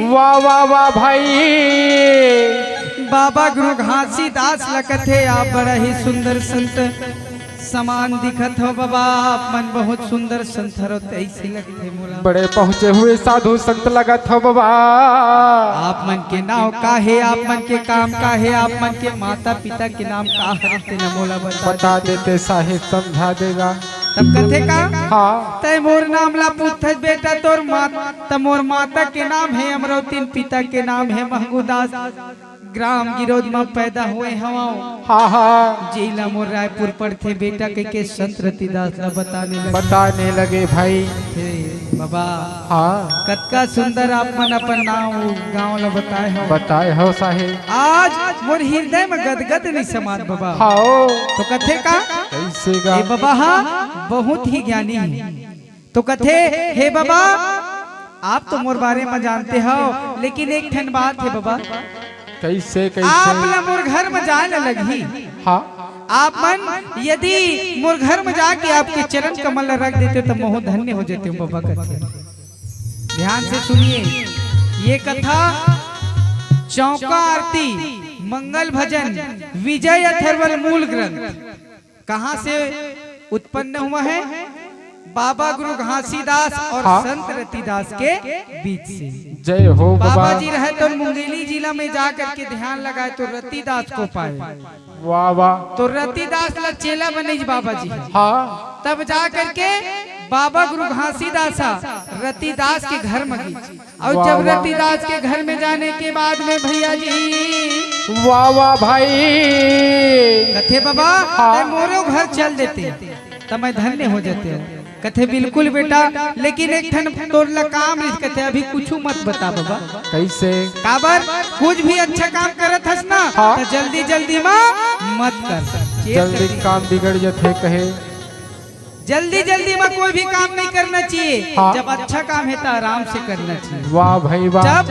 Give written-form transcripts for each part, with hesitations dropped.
वाह वाह वाह भाई। बाबा गुरु घासीदास लगत है आप बड़ा ही सुंदर संत समान दिखत हो बाबा। आप मन बहुत सुंदर संत हरो ऐसे लगते मोला। बड़े पहुँचे हुए साधु संत लगत हो बाबा। आप मन के नाम का है, आप मन के काम का है, आप मन के माता पिता के नाम का है न मोला बता देते साहेब समझा देगा। तब कथे का हाँ तय मोर नाम ला पूछत बेटा तोर माता मोर माता के नाम है अमरौतीन, पिता के नाम है महंगूदास, ग्राम गिरोध में पैदा हुए हवा। हाँ हाँ जिला मोर रायपुर पर थे बेटा के संत रतिदास ला बताने लगे भाई। बाबा हाँ कतका सुंदर आप मन अपन नाम गाँव ला बताए हो साहेब। आज मोर हृदय में गदगद नहीं समाज बाबा। हाँ तो कथे का कैसे हे बाबा हाँ बहुत ही ज्ञानी है। तो कथे हे बाबा आप तो मोर बारे में जानते हो, लेकिन एक ठन बात है बाबा। कैसे आप ला मोर घर में जाने लगी। हाँ आप मन यदि मोर घर में जाके आपके चरण कमल रख देते तो मोह धन्य हो जाते हो बाबा। कथे ध्यान से सुनिए ये कथा चौका आरती मंगल भजन विजय अथर्वण मूल ग्रंथ कहाँ से उत्पन्न हुआ है? बाबा गुरु घासीदास और संत रतिदास के बीच से। जय हो बाबा जी रहे तो मुंगेली जिला में जाकर के ध्यान लगाए तो रतिदास को पाए। वाह वाह। तो रतिदास ला चेला बने बाबा जी। हाँ तब जा करके बाबा गुरु घासीदास रतिदास के घर में गई। और जब रतिदास के घर में जाने के बाद में भैया जी वाह वाह भाई कथे बाबा मोरो घर चल देते तब मैं धन्य हो जाते। कथे बिल्कुल बेटा, लेकिन एक ठन तोर ला काम कथे अभी कुछ मत बता बाबा। कैसे काबर कुछ भी अच्छा काम करत हस ना तो जल्दी जल्दी में मत कर। जल्दी काम बिगड़ जाते कहे। जल्दी जल्दी में कोई भी काम नहीं करना चाहिए। जब अच्छा काम है तो आराम से करना चाहिए। वाह भाई वाह। जब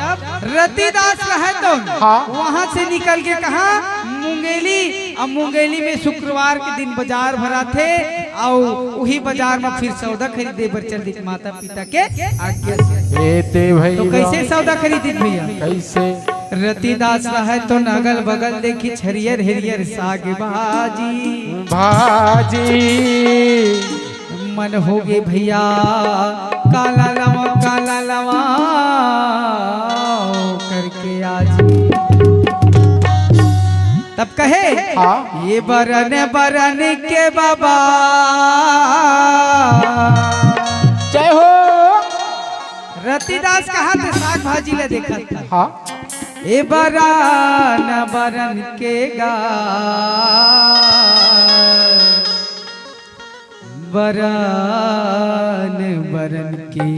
रतिदास रहे तो वहाँ से निकल के कहा मुंगेली। अब मुंगेली में शुक्रवार के दिन बाजार भरा थे और वही बाजार में फिर सौदा खरीदे बर चल दी माता पिता के आज्ञा से। भाई तो कैसे सौदा खरीदी भैया? कैसे रतिदास रहे तो अगल बगल देखी हरियर हरियर साग भाजी भाजी मन हो गए भैया काला लवा करके आज। तब कहे ये बरन बरन के बाबा जय हो। रतिदास कहा था साग भाजी ले देखा था। हाँ ए बरन बरन के गा बरन बरन के।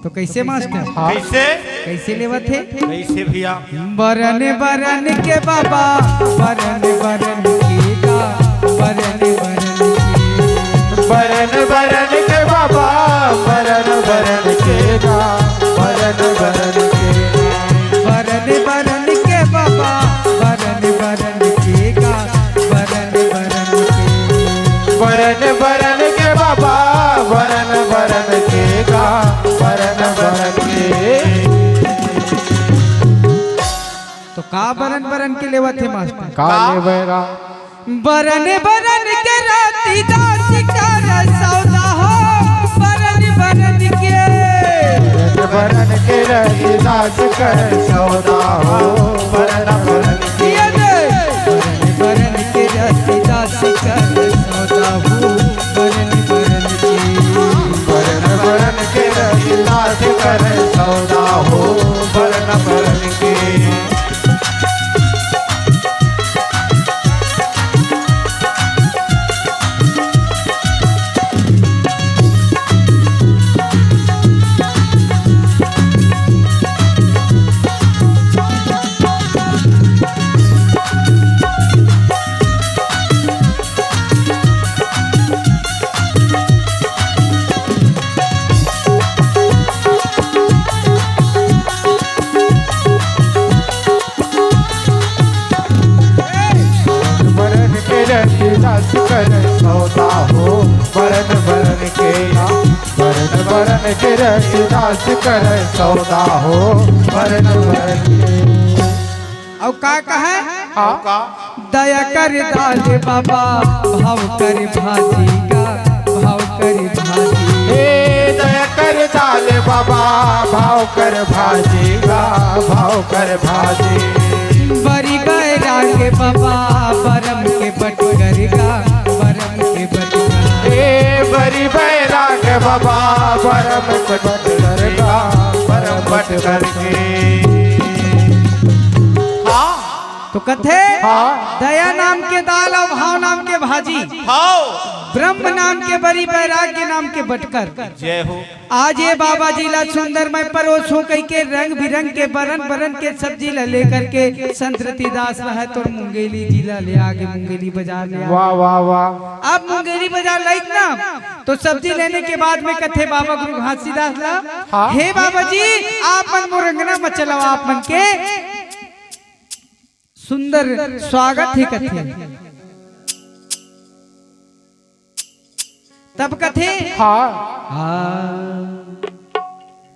तो कैसे मास्टर कैसे कैसे लेवत है? कैसे भैया? बरन बरन के बाबा बरन बरन के गा बरन बरन के। बरन बरन के बाबा बरन बरन के गा बरन बरन के। बरन बरन के बाबा बरन बरन के गा बरन बरन के। बरन बरन के बाबा बरन बरन के गा बरन बरन के। तो का बरन बरन के लेवत है मास्टर? का लेवेगा? बरन बरन के रतिदास कर सौदा हो बरन बरन के। बरन के रतिदास कर सौदा हो बरन बरन के। बरन बरन के रतिदास कर सौदा हो बरन बरन के। बरन बरन के रतिदास कर सौदा हो बरन बरन के। बरन के रतिदास करे सौदा हो बरन बरन के। और का कहे हाँ दया कर दाले बाबा भाव कर भाजी का भाव कर भाजी। दया कर दाले बाबा भाव कर भाजेगा भाव कर भाजी। बरी बैराग बाबा बरम के बट करेगा बरम के बट। बरी बैराग बाबा बरम बट करेगा बरम बट करके। तो कथे दया नाम के दाल और भाव नाम के भाजी, ब्रह्म नाम के बरी बैराग्य नाम के बटकर। जय हो। आज ये बाबा जी ला सुंदर मैं परोस हो कई के रंग बिरंग के बरन बरन के सब्जी ला लेकर के संत रतिदास रहा तो मुंगेली जिला ले आगे मुंगेली बाजार ले। वाह वाह वाह। अब मुंगेली बाजार लाइक ना तो सब्जी लेने के बाद में कथे बाबा गुरु घासीदास ला हे बाबा जी आप मन मोरंगना मचलवा आप मन के सुंदर स्वागत ही कथे। तब कथे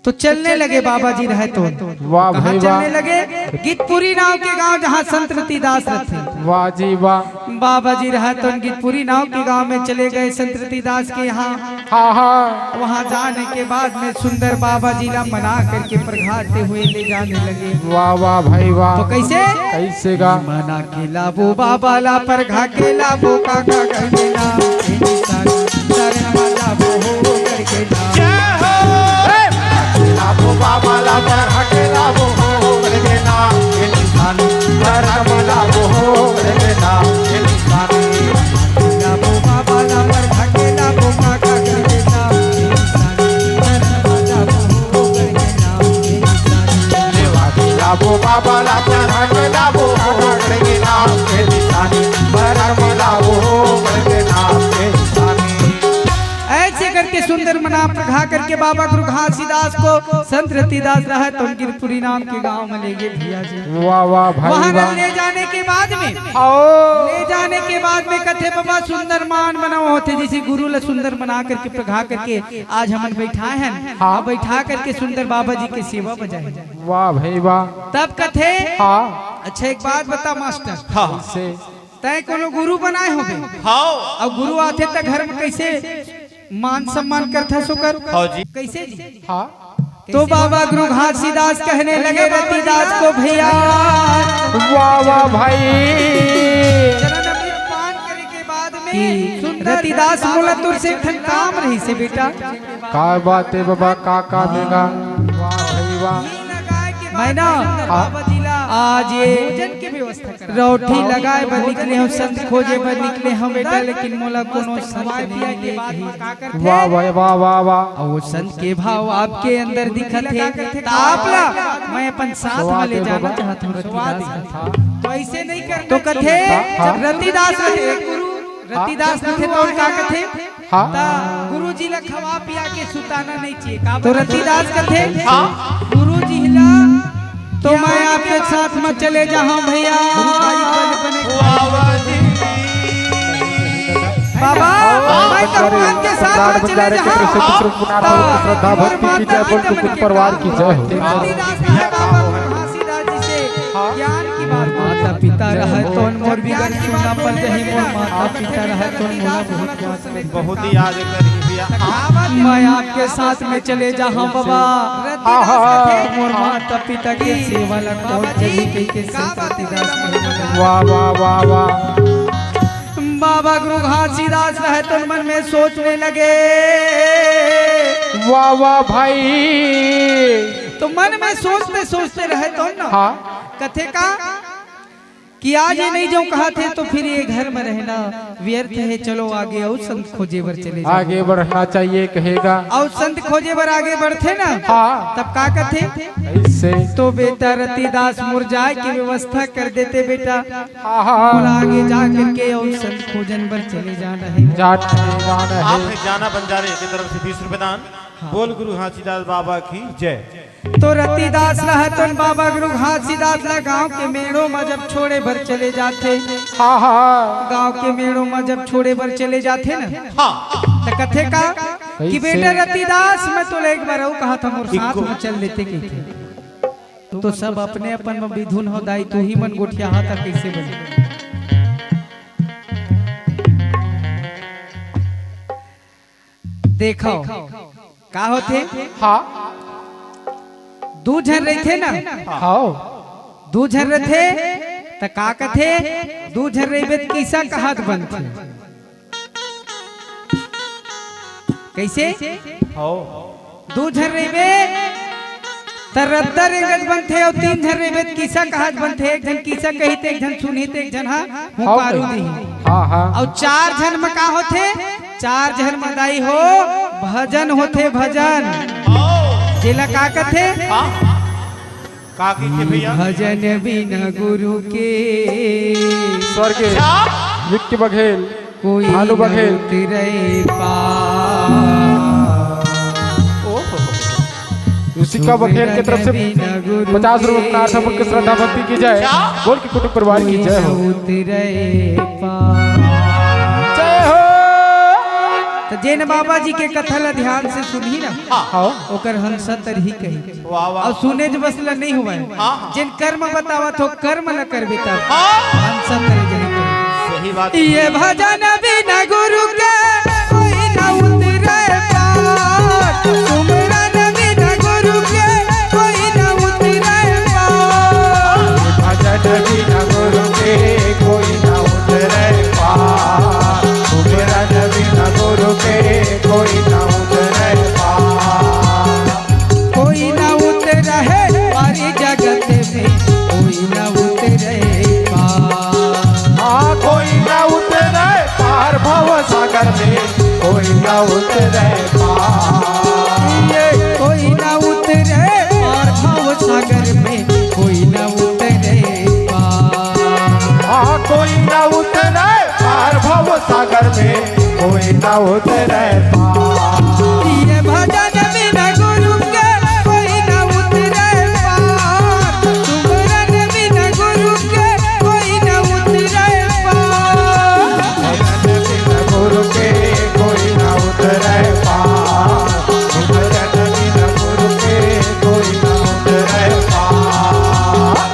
तो चलने लगे बाबा जी रहे तो वाह कहाँ भाई चलने वाह। लगे गीतपुरी नाव के गांव जहाँ संत रतिदास रहते। वाह जी वाह। बाबा जी रहा तो गीतपुरी नाव के गांव में चले गए संत रतिदास के यहाँ। वहाँ जाने के बाद में सुंदर बाबा जी ला मना करके प्रघाते हुए ले जाने लगे। वाह वाह भाई वाह। तो कैसे कैसे गा मना के लाबो बाबा ला प्रघा के लाबो काका करके ला बाबा ला पर लाबो हो करके ना ये निशान धर्म लाबो हो करके ना ये निशान। लाबो बाबा ला पर घाटे लाबो काका करके ना ये निशान धर्म लाबो हो करके ना ये निशान। लाबो बाबा ला पर लाबो हो करके ना ये निशान धर्म लाबो हो करके ना ये निशान। ऐसे करके सुंदर मना प्रघा करके बाबा गुरु घासीदास को संत रतिदास रहा तो गिरपुरी नाम के गांव में ले गए भैया जी। वाह वाह भाई वहाँ वाह। ले जाने के बाद में आओ ले जाने के बाद में कथे बाबा सुंदर मान बना होते जिसे गुरु ला सुंदर बना करके प्रघा करके आज हम बैठाए हैं। हाँ बैठा करके सुंदर बाबा जी की सेवा बजाए। वाह भाई वाह। तब कथे हाँ अच्छा एक बात बता मास्टर हाँ से तय कोनो गुरु बनाए हो अब गुरु आते तक घर में कैसे मान सम्मान करता सुकर कैसे जी? हाँ तो बाबा गुरु घासीदास कहने लगे रतिदास को भैया वाह वाह भाई। चरण अमृत पान करे के बाद में रतिदास बोला तुर से काम रही से बेटा का बात है बाबा का देगा। वाह भाई वाह। मैं ना बाबा जी ला आज ये भोजन की व्यवस्था कर रोटी लगाए बर निकले हम संत खोजे बर निकले हम बेटा लेकिन मोला कोनो सवाय पिया के बाद में का करथे। वाह वाह वाह वाह वाह। और वो संत के भाव आपके अंदर दिखत है तो आप ला मैं अपन साथ में ले जाना चाहता हूँ रतिदास। तो ऐसे नहीं कर तो कथे जब रतिदास रहे गुरु रतिदास रहे तो का कथे गुरु जी ला खवा पिया के सुताना नहीं चाहिए तो रतिदास कथे गुरु जी ला तो मैं आपके साथ में चले जाऊं भैया बाबा मैं भगवान के साथ में चले जाऊं। श्रद्धा भक्ति की जय बोल कुछ परिवार की जय हो। ज्ञान की बात माता पिता रहे तो मोर बिगड़ सुना पर जही मोर माता पिता रहे तो मोर बहुत ही याद कर मैं आपके साथ में चले जाऊं बाबा मोर माता पिता के सेवा लगो जही के संत। वाह वाह वाह वाह। बाबा गुरु घासीदास रहे तो मन में सोचने लगे वाह वाह भाई। तो मन में सोचते सोचते रहे तो ना कथे का कि आज ये नहीं जो कहा थे तो फिर ये घर में रहना व्यर्थ है। चलो आगे और संत खोजे बर चले जाओ। आगे बढ़ना चाहिए कहेगा और संत खोजे बर आगे बढ़ते ना तब का कथे ऐसे तो बेटा रतिदास मुरझाए की व्यवस्था कर देते बेटा और आगे जा करके और संत खोजन बर चले जाना है। जाना बंजारे की तरफ से 20 रुपए दान। बोल गुरु घासीदास बाबा की जय। तो रतिदास रहतन बाबा गुरु घासीदास ला गांव के मेड़ों में जब छोड़े भर चले जाते गांव के मेड़ों में जब छोड़े भर चले जाते ना तो कथे का कि बेटा रतिदास मैं तो एक बार कहा था मोर साथ में चल लेते के थे तो सब अपने अपन में विधुन हो दाई तू ही मन गोठिया हाथ कैसे बने। देखो का होते हाँ दू झन रहे थे ना हाँ दू झन रहे त का कथे दू झन रहे कैसा कहत बनथे कैसे दू झन रहे तरद्दर एगज बनथे और तीन झन रहे किसा कहत बनथे एक झन किसा कहिते एक झन सुनिते एक झन हुकारू दी हाँ हाँ और चार झन में का होथे चार झन मदाई हो भजन होथे भजन जेला का कथे का की भैया भजन बिना गुरु के स्वर्ग विक्की बघेल कोई भानु बघेल उतरे ऋषिका बघेल की तरफ से 50 रुपए का आठा की श्रद्धा भक्ति की जाए बोल की कुटुंब परिवार की जय हो उतरे जय हो। तो जैन बाबा जी के कथा ला ध्यान से सुनी ना हाँ ओकर हंसा तरही कही वाह वाह और सुने जो बस ला नहीं हुआ है जिन कर्म बतावत हो कर्म ला करबे तब हंसा तरही जही कही सही बात ये भजन बिना गुरु के कोई ना उतरे पार सुमरन बिना गुरु के कोई ना उतरे पार भजन बिना गुरु के कोई ना उतरे पार सुमिरन बिना गुरु के कोई ना उतरे पार कोई ना उतरे है पारी जगत में कोई ना उतरे पार हाँ कोई ना उतरे पार भव सागर में कोई ना उतरे पार ये कोई ना उतरे पार भव सागर में कोई ना उतरे पार हाँ कोई ना उतरे पार भव सागर में कोई ना उतरे पार ये भजन बिना गुरु के कोई ना उतरे पार सुमरन बिना गुरु के कोई ना उतरे पार भजन बिना गुरु के कोई ना उतरे पार सुमिरन बिना गुरु के कोई ना उतरे पार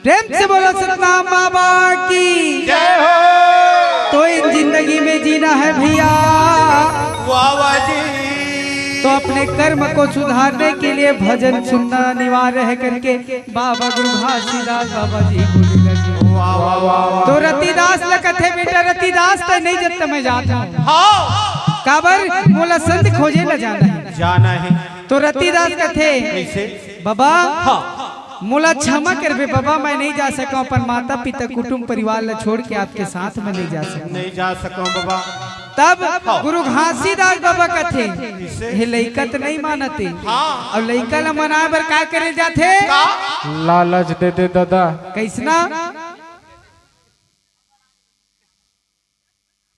प्रेम से बोलो सतनाम बाबा की जय हो। तो इन जिंदगी में जीना है भैया वाह वाह जी तो अपने कर्म को सुधारने के लिए भजन सुनना अनिवार्य है करके बाबा गुरु घासीदास बाबा जी बोले लगे वाह वाह वाह तो रतिदास ल कथे बेटा रतिदास तो नहीं जब मैं जाता हूँ हाँ काबर मोला संत खोजे ला जाना है जाना है तो रतिदास कथे कैसे बाबा मोला क्षमा करबे बाबा मैं नहीं जा सका अपन माता पिता कुटुंब परिवार ला छोड़ के आपके साथ में नहीं जा सका नहीं जा सकूं बाबा तब गुरु घासीदास बाबा कथे हे लइका तो नहीं मानते और लइका ला मनाए बर का करे जाथे लालच दे दे दादा कैसना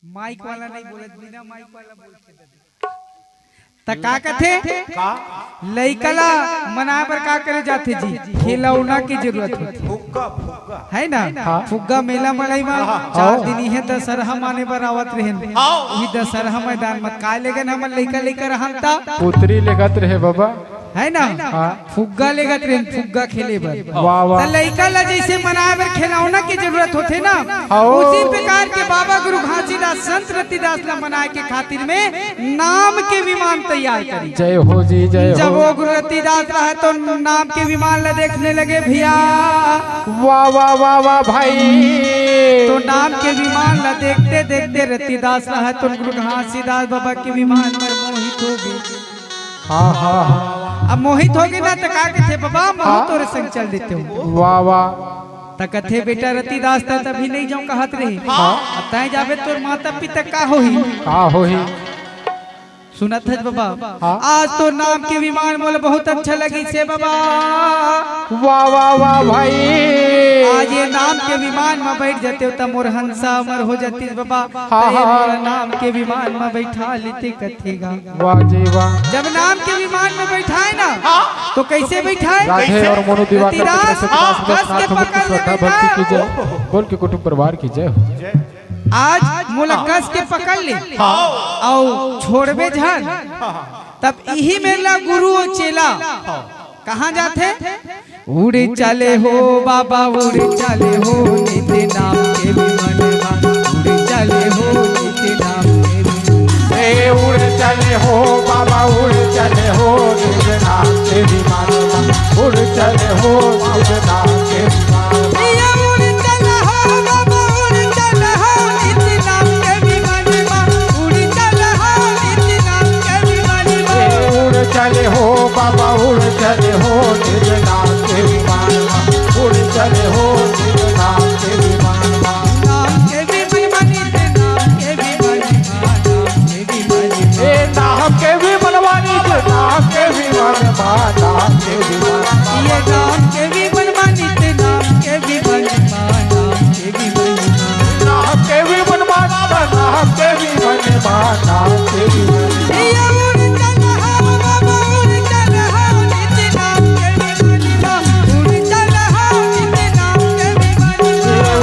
माइक वाला नहीं बोलत बिना माइक वाला बोलते त का कथे का लइकला मनाए बर का करे जाथे जी खिलौना की जरूरत होती फुग्गा फुग्गा है ना फुग्गा मेला मलाई में 4 दिन है दशहरा माने बर आवत रहन वही दशहरा मैदान में का लेगन हम लइका लेकर हमता पुत्री लेगत रहे बाबा है ना फुग्गा लेगत रहन फुग्गा खेले बर वाह वाह त लइका ला जैसे मनाए बर खिलौना की जरूरत होथे ना आओ। उसी प्रकार के बाबा गुरु घासीदास संत रतिदास ला मनाए के खातिर में नाम के विमान तैयार करी जय हो जी जय जब हो वो गुरु रतिदास रहा तो नाम के विमान ला देखने लगे भैया वाह वाह वाह वाह भाई तो नाम के विमान ला देखते देखते रतिदास रहा तो गुरु घासीदास बाबा के विमान पर मोहित हो गए हाँ हाँ हाँ अब मोहित हो गए ना तो का कथे बाबा मैं तोरे संग चल देते हूँ वाह वाह त कथे बेटा रतिदास त तभी नहीं जाऊं कहत रही अब तय जाबे तोर माता पिता का होही का हो ही सुना था बाबा। हाँ। आज तो नाम के विमान मोल बहुत अच्छा लगी से बाबा। वाह वाह वाह भाई। आज ये नाम के विमान में बैठ जाते हो तब मोर हंसा अमर हो जाती बाबा। हाँ, तो ये हाँ। मोर नाम के विमान में बैठा लेते कथेगा। वाह जी वाह। जब नाम के विमान में बैठाए ना तो कैसे बैठाए? राधे और मोनू दिवाकर की तरफ से हाँ, पचास कस के रुपए पकड़ श्रद्धा लेगा। भक्ति की जय। बोल के कुटुंब परिवार की जय हो। आज मोला कस के पकड़ ले और छोड़बे झन तब यही मेला गुरु और चेला कहाँ जाते? उड़े चले हो बाबा उड़े चले हो नित्य नाम के विमान उड़े चले हो नित्य नाम के विमान। ए उड़ चले हो बाबा उड़ चले हो निज नाम के विमान उड़ चले हो निज नाम के विमान। ये उड़ चले हो बाबा उड़ चले हो नित्य नाम के विमान उड़ चले हो नित्य नाम के विमान। ए उड़ चले हो बाबा उड़ चले हो निज नाम के विमान उड़ चले हो निज नाम के विमान। नाम के विमान नित्य नाम के विमान नाम के विमान। ए नाम के विमान नाम के विमान नाम के विमान। ये नाम के विमान नित्य नाम के विमान नाम के विमान। नाम के विमान नाम के विमान नाम के विमान। ये उड़ चला हो बाबा उड़ चला हो नित्य नाम के विमान उड़ चला हो नित्य नाम के विमान।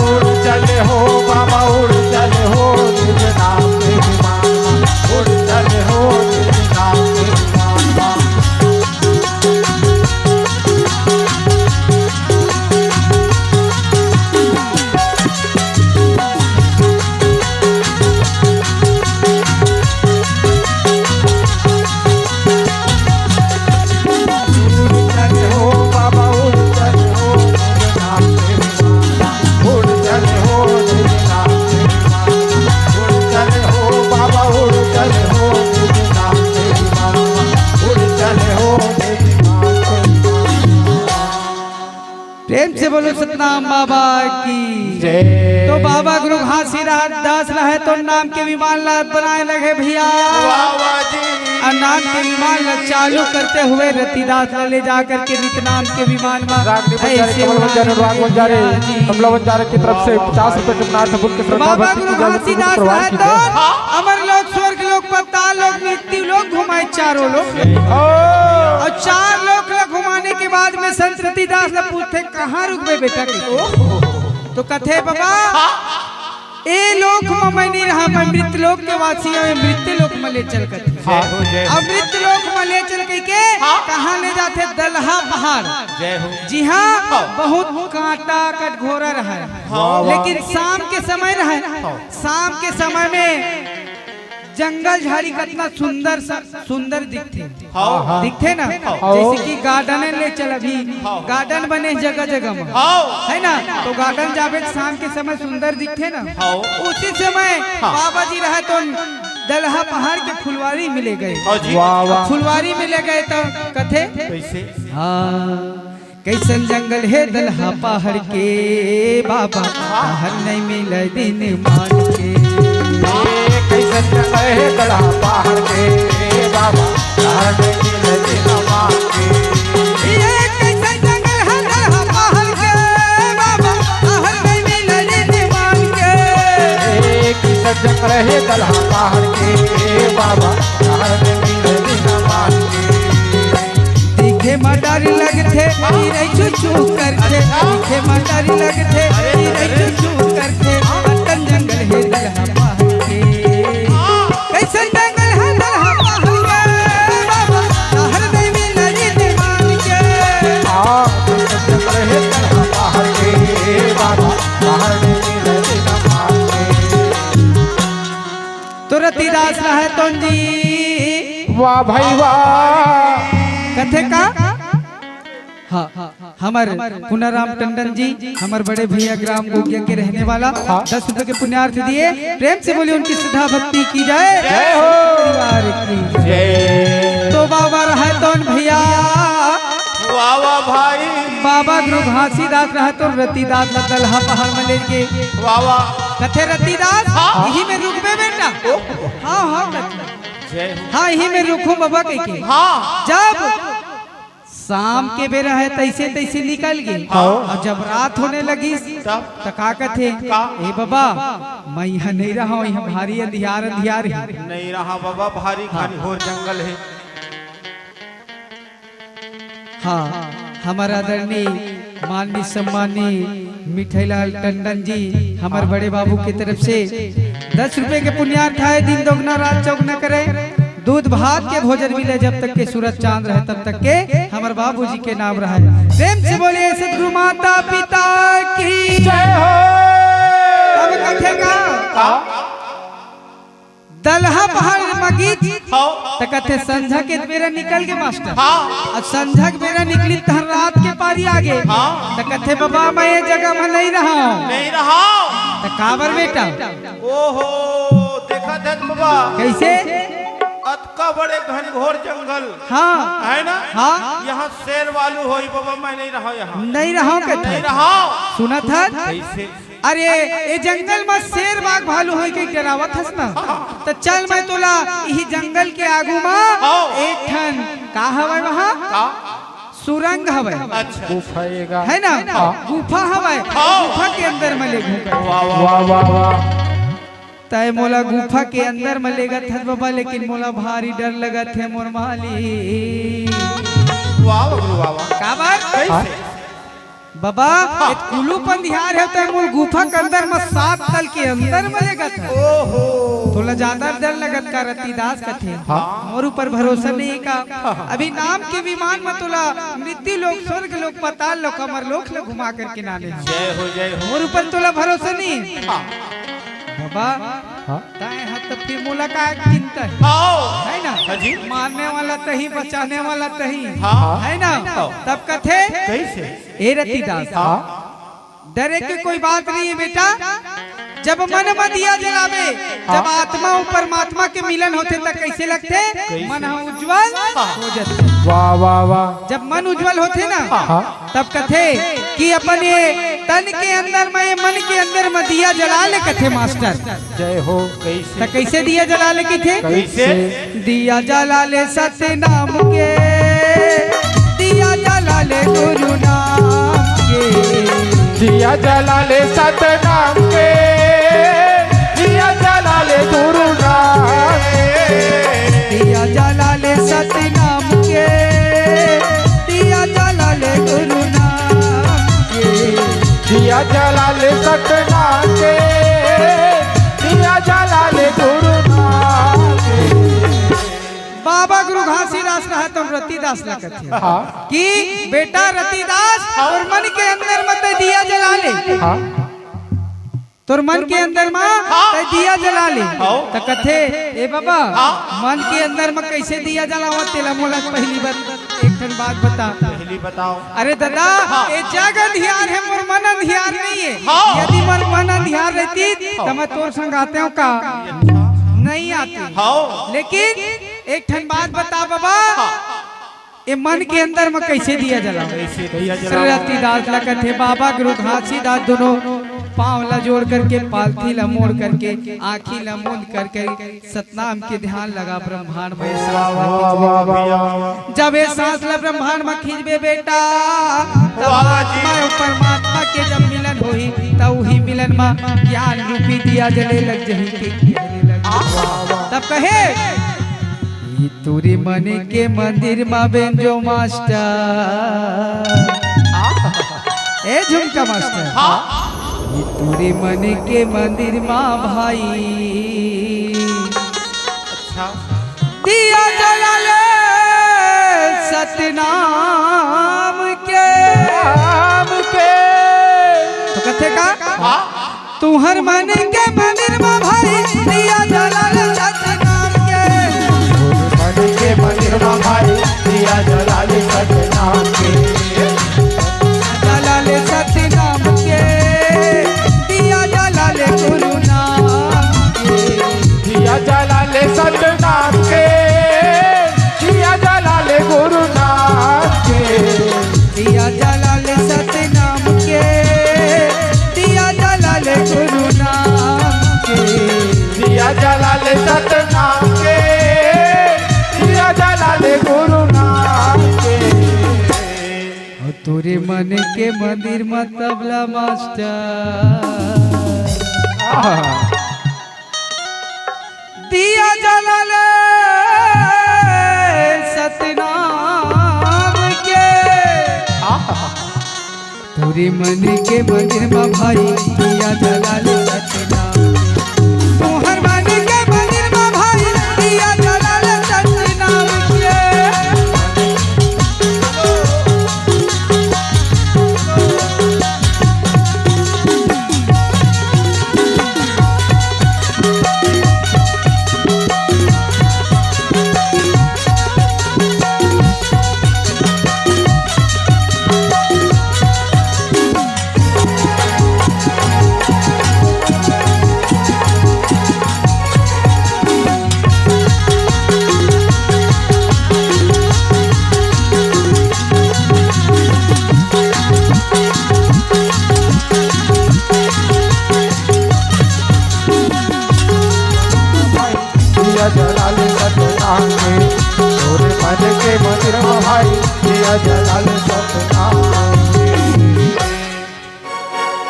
उड़ चले हो बाबा उड़ चले हो निज नाम के विमान उड़ चले हो निज नाम के विमान। उड़ चले हो बाबा उड़ चले हो निज नाम के विमान उड़ चले हो निज नाम के विमान। उड़ चले हो बाबा उड़ चले हो निज नाम के विमान उड़ चले हो निज नाम के विमान। प्रेम से बोलो सतनाम बाबा की जय। तो बाबा गुरु घासीदास दास रहे तो नाम के विमान ला बनाए लगे भैया। और नाम के विमान ला चालू करते हुए रतिदास ला ले जा करके नित नाम के विमान में रागनी बंजारे कमल बंजारे राग बंजारे कमला बंजारे की तरफ से 50 रुपए जगन्नाथ बुल के श्रद्धा बाबा भक्ति गुरु की जय घासीदास परिवार रहे की तो जय। अमर लोग स्वर्ग लोग पाताल लोग मृत्यु लोग घुमाए चारों लोग। ओ और चार लोग ला घुमाने के बाद में संत रतिदास ला पूछते कहाँ रुकबे बेटा के? तो कथे बाबा ए लोक में मैं नहीं रहा मैं मृत लोक के वासी है मृत्यु लोक में ले चल कर। अब मृत्यु लोक में ले चल के कहाँ ले जाते? दलहा पहाड़। जय हो। जी हाँ बहुत कांटा कटघोरा रहा है लेकिन शाम के समय रहा है। शाम के समय में जंगल झाड़ी कितना सुंदर दिखते ना जैसे कि गार्डन ले चल अभी गार्डन बने जगह जगह में है ना तो गार्डन जावे शाम के समय सुंदर दिखते ना। उसी समय बाबा जी रहे तो दलहा पहाड़ के फुलवारी मिले गए। वाह वाह। फुलवारी मिले गए तो कथे कैसे? कैसन जंगल है दलहा पहाड़ के बाबा हर नहीं मिले दिन मान के। कैसे जंगल है दलहा पहाड़ के बाबा हर नहीं मिले दिन मान के। ये कैसन जंगल है दलहा पहाड़ के बाबा हर नहीं मिले दिन मान के। कैसे जंगल है दलहा पहाड़ के बाबा हर नहीं मिले दिन मान के। दिखे मडारी लगते हीरे चुचू करते दिखे मडारी लगते हीरे चुचू करते अटन जंगल है दलहा पहाड़ के। कैसन जंगल है दलहा पहाड़ के बाबा हर नहीं मिले दिन मान के। कैसे जंगल है दलहा पहाड़ के बाबा हर नहीं मिले दिन मान के। तो रतिदास रहे तो जी वाह भाई वाह। कथे का हाँ हमारे पुनाराम टंडन जी हमारे बड़े भैया ग्राम गोगिया के रहने वाला 10 रुपए के पुण्यार्थ दिए। प्रेम से बोले उनकी श्रद्धा भक्ति की जाए। जय हो। परिवार की जय। तो बाबा रहे तो भैया वाह वाह भाई। बाबा गुरु घासीदास रहे तो रतिदास ला दलहा पहाड़ में ले गए। वाह वाह। कथे रतिदास यही में रुकबे बेटा। हाँ हाँ जय हो। हाँ यही में रुखू बाबा के हाँ जब शाम के बेरा है तैसे तैसे निकल गए और जब रात होने लगी तब का कहते ए बाबा मैं यहाँ नहीं रहा हूँ, यहाँ भारी अंधियार अंधियार है। नहीं रहा बाबा, भारी खानी घोर जंगल है। हाँ हमारा आदरणीय माननीय सम्मानीय मिठाईलाल टंडन जी हमारे बड़े बाबू की तरफ से 10 रुपए के पुण्यार्थ है। दिन दोगुना रात चौगुना करे, दूध भात के भोजन मिले जब तक के सूरज चांद रहे तब तक के हमारे बाबूजी के नाम रहे। प्रेम से बोलिए सदगुरु माता पिता की जय हो। तब कथेगा दलहा पहाड़ मगीत हाँ तो कथे संझा के बेरा निकल के मास्टर हाँ और संझा के बेरा निकली तहर रात के पारी आगे हाँ। तो कथे बाबा मैं ये जगह में नहीं रहा हूँ। नहीं रहा। तो काबर बेटा ओहो देखा थे बाबा कैसे अतका बड़े घनघोर जंगल हाँ है ना। हाँ यहाँ शेर वालू हो बाबा, मैं नहीं रहा यहाँ, नहीं रहा हूँ नहीं कथे रहा। सुना था कैसे अरे ये जंगल में शेर बाघ भालू है के डरावत हस ना तो चल मैं तोला यही जंगल के आगू में एक ठन का हवे वहाँ का सुरंग हवे अच्छा गुफाएगा है ना गुफा हवे गुफा के अंदर में ले घूम वाह वाह वाह वाह वाह। तय मोला गुफा के अंदर में लेगा था बाबा, लेकिन मोला भारी डर लगा थे मोर माली वाह गुरु वाह वाह। का बात कैसे बाबा एक कुलू पंधियार है तो मोर गुफा के अंदर में 7 तल के अंदर में लेगा था। ओहो थोड़ा ज्यादा डर लगत का रतिदास का थे मोर ऊपर भरोसा नहीं का। अभी नाम के विमान में तोला मृत्यु लोक स्वर्ग लोक पाताल लोक अमर लोक ले घुमा करके नाले जय हो जय हो। मोर ऊपर तोला भरोसा नहीं बाबा हाँ ताए हाथ तो फिर मोला का चिंता है आओ है ना हाँ जी। मारने वाला तही बचाने वाला तही हाँ है ना तब कथे कैसे ए रतिदास हाँ डरे की कोई बात नहीं है बेटा। जब मन में दिया जलावे जब आत्मा और परमात्मा के मिलन होते तब कैसे लगते मन उज्जवल हो जाते। वाह वाह वाह। जब मन उज्जवल होते ना हाँ तब कथे कि अपने तन के अंदर में मन के अंदर में दिया जला ले कथे मास्टर। जय हो। कैसे तो कैसे दिया जला ले की थे कैसे दिया जला ले सत्य नाम के, दिया जला ले गुरु नाम के, दिया जला ले सतनाम के, दिया जला ले गुरु नाम के, दिया जला ले सत्य नाम के, दिया जला ले गुरु नाम के, दिया जला ले सतनाम के, दिया जला ले गुरु नाम के। बाबा गुरु घासीदास रहा तो रतिदास लगत है हाँ कि बेटा रतिदास और मन के अंदर मत दिया जला ले हाँ तोर मन के अंदर में दिया जला ले तो कथे ए बाबा मन के अंदर में कैसे दिया जलावा तेला मोला पहली बार एक ठन बात बता। पहली बताओ। अरे दादा ये जग अंधियार है मोर मन अंधियार नहीं है। यदि मोर मन अंधियार रहती तो मैं तोर संग आते हूँ का नहीं आती। हाँ लेकिन एक ठन बात बता बाबा ये मन के अंदर में कैसे दिया जला कैसे दिया जला। रतिदास लगत है बाबा गुरु घासीदास दोनों पाँव ला जोड़ करके पालथी ला मोड़ करके आँखी ला मूंद करके सतनाम के ध्यान लगा ब्रह्मांड में वाह वाह वाह वाह। जब ये सांस ला ब्रह्मांड में खींचबे बेटा तब बाबा जी। आत्मा और परमात्मा के जब मिलन होई तब वही मिलन में ज्ञान रूपी दिया जले लग जही के जले लग। तब कहे ई तुरी मन के मंदिर में बेंजो मास्टर ए झुमका मास्टर हाँ ई तुरी मन के मंदिर में भाई अच्छा दिया जला ले सतनाम के नाम के, तो कथे का हाँ तुहर मन के मंदिर में भाई दिया जला ले सतनाम के, मन के मंदिर में भाई दिया जला ले सतनाम के, जला ले सतनाम के, दिया जला ले गुरु नाम के, दिया जला ले सतनाम के, दिया जला ले गुरु नाम के, दिया जला ले सतनाम के, दिया जला ले गुरु नाम के, दिया जला ले सतनाम के, तोरे मन के मंदिर में तबला मास्टर दिया जलाल सतनाम के तोरे मन के मंदिर में भाई दिया जलाल सतनाम तोहर मन के मंदिर में भाई दिया जलाल सतनाम के दिया जलाल सतनाम के तोरे मन के मंदिर में भाई दिया जलाल सतनाम के।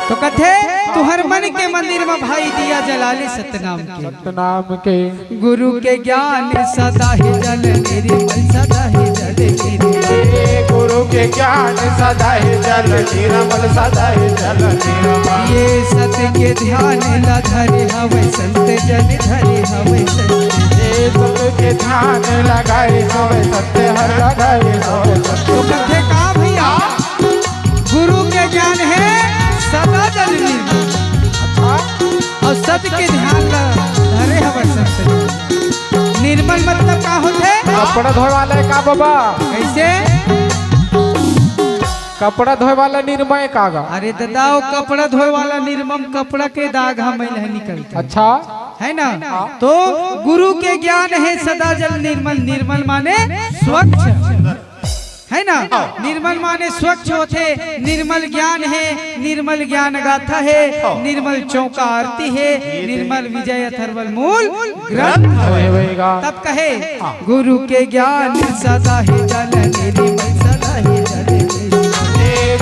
तो कथे तुहर मन के मंदिर में भाई दिया जलाले सतनाम के सतनाम के गुरु के ज्ञान सदा ही जल निर्मल सदा ही जल निर्मल गुरु के ज्ञान सदा ही जल निर्मल सदा ही जल निर्मल ये सत्य के ध्यान ला धरे हवे संत जन धरे हवे संत ये सब के ध्यान लगाए हवे सत्य हर लगाए हवे तो सत्य कथे का भैया गुरु के ज्ञान है सदा जल निर्मल और सत्य के ध्यान ला धरे हवे संत निर्मल मतलब का होते कपड़ा धोए वाला है का बाबा कैसे कपड़ा धोए वाला निर्मय कागा अरे दादा कपड़ा धोए वाला निर्मम कपड़ा के दाग हमें निकलता अच्छा है ना तो गुरु के ज्ञान है सदा जल निर्मल निर्मल माने स्वच्छ है ना निर्मल माने स्वच्छ होते निर्मल ज्ञान है निर्मल ज्ञान गाथा है निर्मल चौका आरती है निर्मल विजय अथर्वल मूल ग्रंथ होएगा तब कहे गुरु के ज्ञान सदा ही जल निर्मल सदा ही जल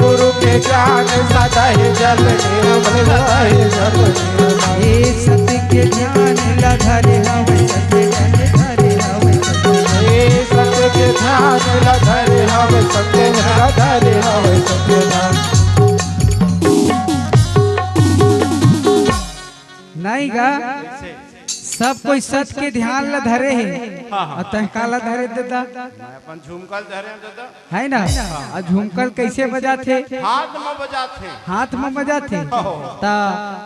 गुरु के ज्ञान सदा ही जल निर्मल सदा ही जल निर्मल ये सत्य के ध्यान ला धरे हवे सत्य जन धरे हवे ये सत्य के ध्यान धरे हवे सत्य धरे हवे सत्य नहीं गा सब कोई सत्य के ध्यान ला धरे है और तहकाला धरे देता अपन झुमकल धरे दादा है ना और झुमकल कैसे बजाते हाथ में बजाते हाथ में बजाते ता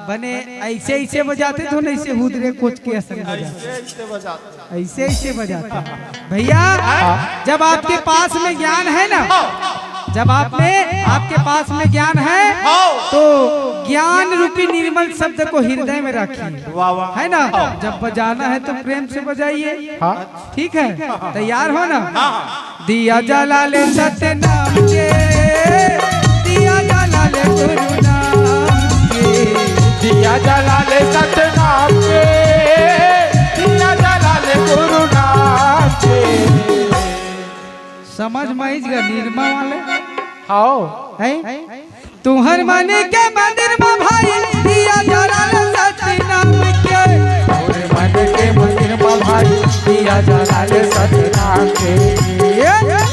बने ऐसे ऐसे बजाते तो नहीं से हुदरे कोच के असर ऐसे बजाते ऐसे ऐसे बजाते भैया जब आपके पास में ज्ञान है ना जब आपके पास में ज्ञान है तो ज्ञान रूपी निर्मल शब्द को हृदय में रखिए वाह वाह है ना जब बजाना है तो प्रेम से बजाइए ठीक है तैयार हो ना दिया जला ले सत्य नाम के दिया जला ले गुरु नाम के दिया जला ले सत्य नाम के दिया जला ले गुरु नाम के समझ में गया निर्मा वाले आओ है तुहर मन के मंदिर में भाई दिया जला ले सत्य नाम के तोरे मन के मंदिर में भाई दिया जला ले सत्य नाम के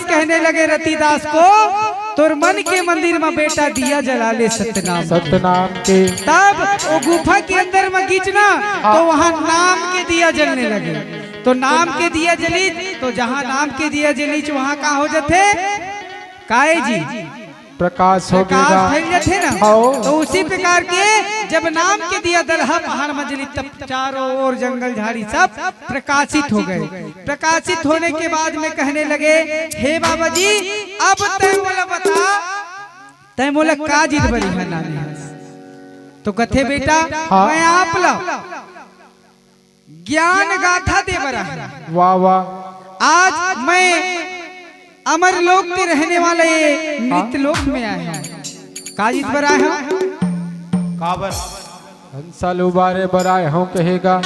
कहने लगे रतिदास को तोर मन के मंदिर में बेटा दिया जला ले सतनाम के तब वो गुफा के अंदर में खींचना तो वहाँ नाम के दिया जलने लगे तो नाम के दिया जली तो जहाँ नाम के दिया जली वहाँ का हो जाते काहे जी प्रकाश हो प्रकाश गया फैल जाते ना, आओ। तो उसी प्रकार के जब नाम के दिया दलहा पहाड़ मंजली तब चारों ओर जंगल झाड़ी सब प्रकाशित हो गए। प्रकाशित होने के बाद में कहने लगे, हे बाबा जी अब तय मोला बता, तय मोला का जिद बड़ी है नानी। तो कथे बेटा हाँ। मैं आप ला ज्ञान गाथा दे बरा है। वाह वाह। आज मैं अमर लोक के रहने वाले ये मृत लोक में आए हैं। काजित बरा है काबर हंसल उबारे बराए हूँ कहेगा,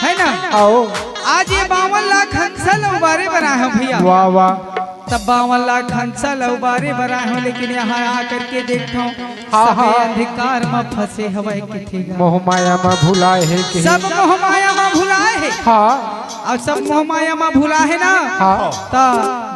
है ना। आओ। आज ये 52 लाख हंसल उबारे बरा है भैया। वाह वाह। तब 52 लाख हंसल उबारे बरा हूँ, लेकिन यहाँ आकर के देखता हूँ हाँ, सब हाँ। अंधकार में फंसे हवा किथेगा। मोह माया में भुलाए है कि सब मोह माया में भुलाए है, हाँ और सब मोह माया में भुला है ना। हाँ। ता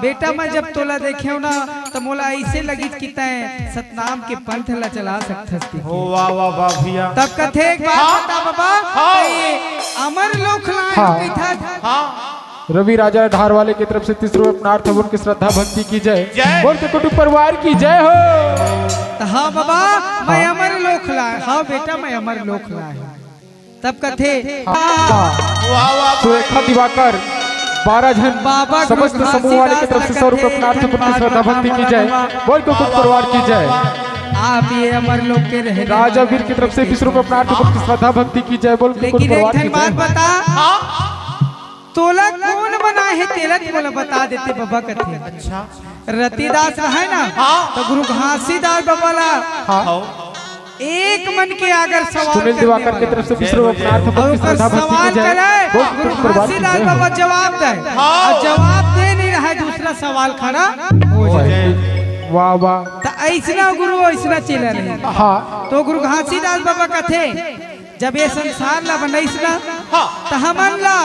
बेटा मैं जब तोला देखे ना तो मोला ऐसे लगी कि तय सतनाम के पंथ ला चला सकथस। हो वाह वाह वाह भैया। तब कथे एक बात बता बाबा, तो ये अमर लोक लाए हाँ। कैथा। हाँ रवि राजा धार वाले की तरफ से 30 रुपये अपनार्थ उनकी श्रद्धा भक्ति की जय। जय। बोल के कुटुंब परिवार की जय हो। तो हाँ बाबा मैं अमर लोक लाए, हाँ बेटा मैं अमर लोक लाए। तब कथे वाह वाह। सुरेखा दिवाकर 12 जन बाबा समस्त समूह वाले की तरफ से 100 रुपये अपनार्थ उनकी श्रद्धा भक्ति की जय। बोल के कुटुंब परिवार की जय। आप ये अमर लोक के रहे राजा वीर की तरफ से 20 रुपये अपनार्थ उनकी श्रद्धा भक्ति की जय। बोल के कुटुंब लेकिन एक परिवार की धन बात जय। बता, तोला कौन बना है तेला बोला बता देते बाबा कथे। अच्छा रतिदास है ना, तो गुरु घासीदास बाबा ला हाँ। एक मन के अगर सवाल सुनील दिवाकर की तरफ से 20 रुपये अपनार्थ और उनकी ऊपर श्रद्धा भक्ति सवाल की जय। करे, बोल के गुरु कुटुंब परिवार की घासीदास जय बाबा हो। जवाब दे, और जवाब दे नहीं रहा है दूसरा सवाल खड़ा हो जाए। वाह वाह। तो ऐसना गुरु ऐसना चला रहे। हाँ तो गुरु घासीदास बाबा कथे जब ये संसार ला बनैस ना, तो हमन ला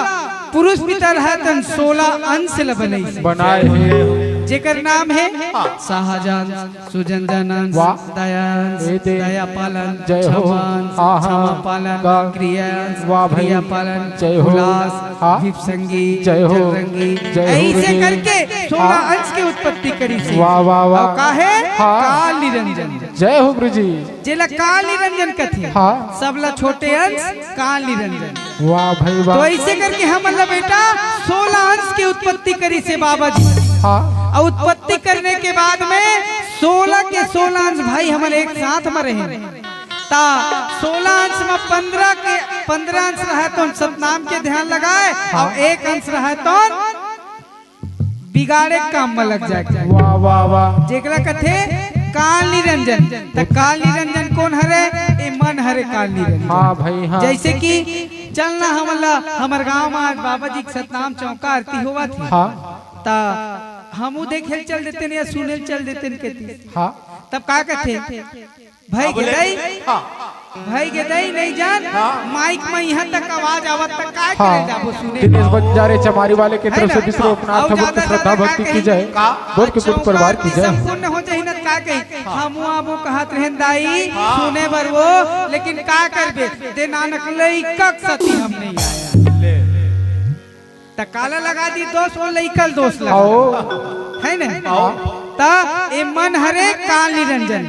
पुरुष पितर है तन 16 अंश ला बनैस, बनाए हैं। जेकर नाम है शाहजहान, सुजनजनन, वाह। दयांश, ए दे। दया पालन, जय हो। क्षमांश, आहा। क्षमा पालन, गा। क्रियांश, वाह भाई। क्रिया पालन, जय हो। उल्लास, हाँ। विपसंगी, जय हो। जलरंगी, जय हो ऐसे गुरुजी। करके 16 हाँ। अंश की उत्पत्ति करी से। वाह वाह वाह। और काहे हाँ। काल निरंजन, जय हो गुरु जी। जेला काल निरंजन कथे। हाँ। सबला छोटे अंश काल निरंजन। वाह भाई तो वाह। ऐसे करके हम मतलब बेटा 16 अंश की उत्पत्ति करी से बाबा जी। हाँ और उत्पत्ति करने के बाद में 16 के 16 अंश भाई हमारे एक साथ में रहे। ता 16 अंश में 15 अंश रहा तो सतनाम के ध्यान लगाए, और एक अंश रहा तो बिगाड़े काम में लग जाए। वाह वाह वाह। जेकरा कथे काल निरंजन। तो काल निरंजन कौन हरे? ए मन हरे काल निरंजन। हाँ भाई हाँ। जैसे कि चलना हमला हमार गांव में आज बाबा जी के सतनाम चौका आरती हुआ थी। हाँ ता हमू देखे चल देते या सुने चल देते कहती। हाँ। तब का कहते भाई गेदई, भाई गेदई नहीं जान माइक में यहाँ तक आवाज आवत तक का करे जाबो सुने। दिनेश बंजारे चमारी वाले की तरफ से 20 रुपये अपनार्थ उनकी श्रद्धा भक्ति की जय। बोल के कुटुंब परिवार की जय। संपूर्ण हो जाए न का कही हमू आबो कहत रहन दाई सुने बर वो, लेकिन का करबे दे नानक लइकक सती हम नहीं आया। काला लगा दी दोष वो लइकल दोष लगा है ना। ता ए मन हरे काल निरंजन।